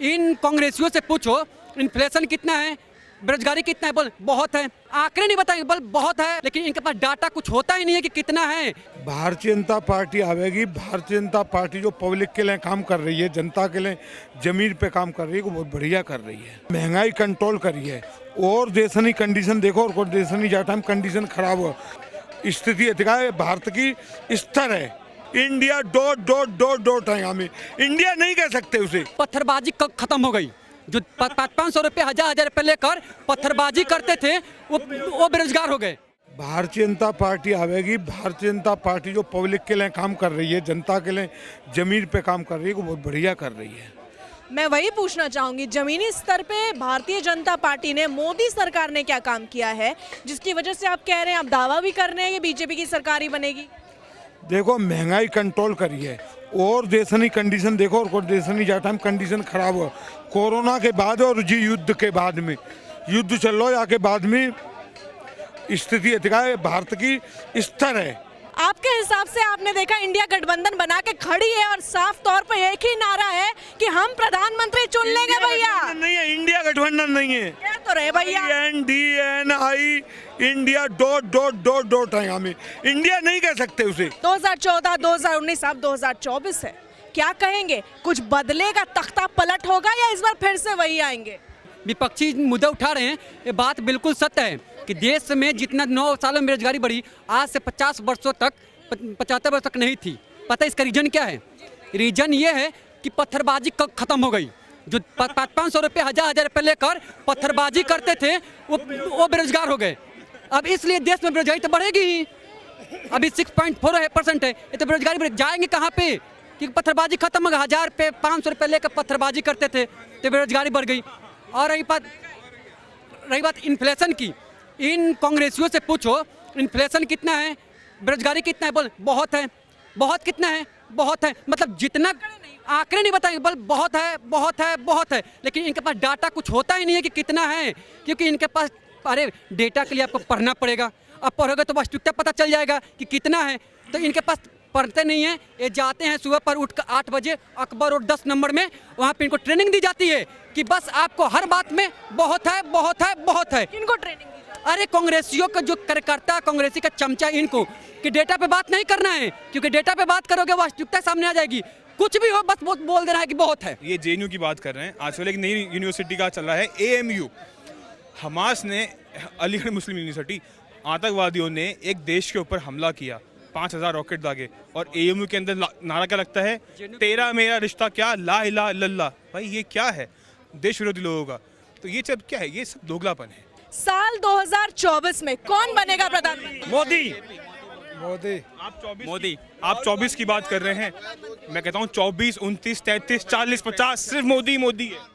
इन कांग्रेसियों से पूछो इन्फ्लेशन कितना है, बेरोजगारी कितना है, बोल बहुत है। आंकड़े नहीं बताएंगे, बोल बहुत है, लेकिन इनके पास डाटा कुछ होता ही नहीं है कि कितना है। भारतीय जनता पार्टी आवेगी। भारतीय जनता पार्टी जो पब्लिक के लिए काम कर रही है, जनता के लिए जमीन पे काम कर रही है, वो बहुत बढ़िया कर रही है। महंगाई कंट्रोल करी है और देशनी कंडीशन देखो, और देशनी जा टाइम कंडीशन खराब हो, स्थिति है भारत की स्तर है। India dot dot dot dot है, हमें इंडिया नहीं कह सकते उसे। पत्थरबाजी खत्म हो गई। जो 500 रुपये 1000 रुपये लेकर पत्थरबाजी करते थे वो बेरोजगार हो गए। भारतीय जनता पार्टी आवेगी। भारतीय जनता पार्टी जो पब्लिक के लिए काम कर रही है, जनता के लिए जमीन पे काम कर रही है, वो बहुत बढ़िया कर रही है। मैं वही पूछना चाहूंगी, जमीनी स्तर पे भारतीय जनता पार्टी ने, मोदी सरकार ने क्या काम किया है जिसकी वजह से आप कह रहे हैं, आप दावा भी कर रहे हैं कि बीजेपी की सरकार ही बनेगी? देखो, महंगाई कंट्रोल करी है और देशनी कंडीशन देखो, और देशनी जा टाइम कंडीशन खराब हो, कोरोना के बाद और जी युद्ध के बाद में, युद्ध चल रहा है के बाद में स्थिति है भारत की स्तर है। आपके हिसाब से आपने देखा इंडिया गठबंधन बना के खड़ी है और साफ तौर पे एक ही नारा है कि हम प्रधानमंत्री चुन लेंगे भैया। नहीं है, इंडिया गठबंधन नहीं है। कह तो रहे भैया INDI India dot dot dot dot है, हमें इंडिया नहीं कह सकते उसे। 2014 2019 अब 2024 है, क्या कहेंगे? कुछ बदलेगा, तख्ता पलट होगा या इस बार फिर से वही आएंगे? विपक्षी मुद्दे उठा रहे हैं, ये बात बिल्कुल सत्य है कि देश में जितना 9 सालों में बेरोजगारी बढ़ी, आज से 50 वर्षों तक 75 वर्ष तक नहीं थी। पता है इसका रीजन क्या है? रीजन ये है कि पत्थरबाजी खत्म हो गई। जो 500 रुपये 1000 रुपये लेकर पत्थरबाजी करते थे वो बेरोजगार हो गए। अब इसलिए देश में बेरोजगारी तो बढ़ेगी ही। अभी 6.4% है, ये तो बेरोजगारी जाएंगे कहाँ पे? कि पत्थरबाजी खत्म हो गई। 1000 रुपये 500 रुपये लेकर पत्थरबाजी करते थे तो बेरोजगारी बढ़ गई। और रही बात इन्फ्लेशन की, इन कांग्रेसियों से पूछो इन्फ्लेशन कितना है, बेरोजगारी कितना है, बोल बहुत है। बहुत कितना है? बहुत है, मतलब जितना आंकड़े नहीं बताएंगे, बोल बहुत है, बहुत है, बहुत है, लेकिन इनके पास डाटा कुछ होता ही नहीं है कि कितना है। क्योंकि इनके पास, अरे डेटा के लिए आपको पढ़ना पड़ेगा, अब पढ़ोगे तो वास्तविकता पता चल जाएगा कि कितना है। तो इनके पास पढ़ते नहीं है, ये जाते हैं सुबह पर उठकर 8 बजे अकबर रोड 10 नंबर में, वहाँ पे इनको ट्रेनिंग दी जाती है कि बस आपको हर बात में बहुत है, बहुत है, बहुत है। किनको ट्रेनिंग दी जाती है? अरे कांग्रेसियों का जो कार्यकर्ता, कांग्रेसी का चमचा, इनको कि डेटा पे बात नहीं करना है, क्योंकि डेटा पे बात करोगे वास्तविकता सामने आ जाएगी। कुछ भी हो बस बोल देना है कि बहुत है। ये JNU की बात कर रहे हैं। आजकल एक नई यूनिवर्सिटी का चल रहा है AMU। हमास ने, अलीगढ़ मुस्लिम यूनिवर्सिटी, आतंकवादियों ने एक देश के ऊपर हमला किया, 5000 रॉकेट दागे, और AMU के अंदर नारा क्या लगता है? तेरा मेरा रिश्ता क्या, ला इलाहा इल्लल्लाह। भाई ये क्या है? देश विरोधी लोगों का। तो ये सब क्या है? ये सब दोगलापन है। साल 2024 में कौन बनेगा प्रधानमंत्री? मोदी। आप 24 की बात कर रहे हैं, मैं कहता हूँ 24, 29, 33, 40, 50 सिर्फ मोदी है।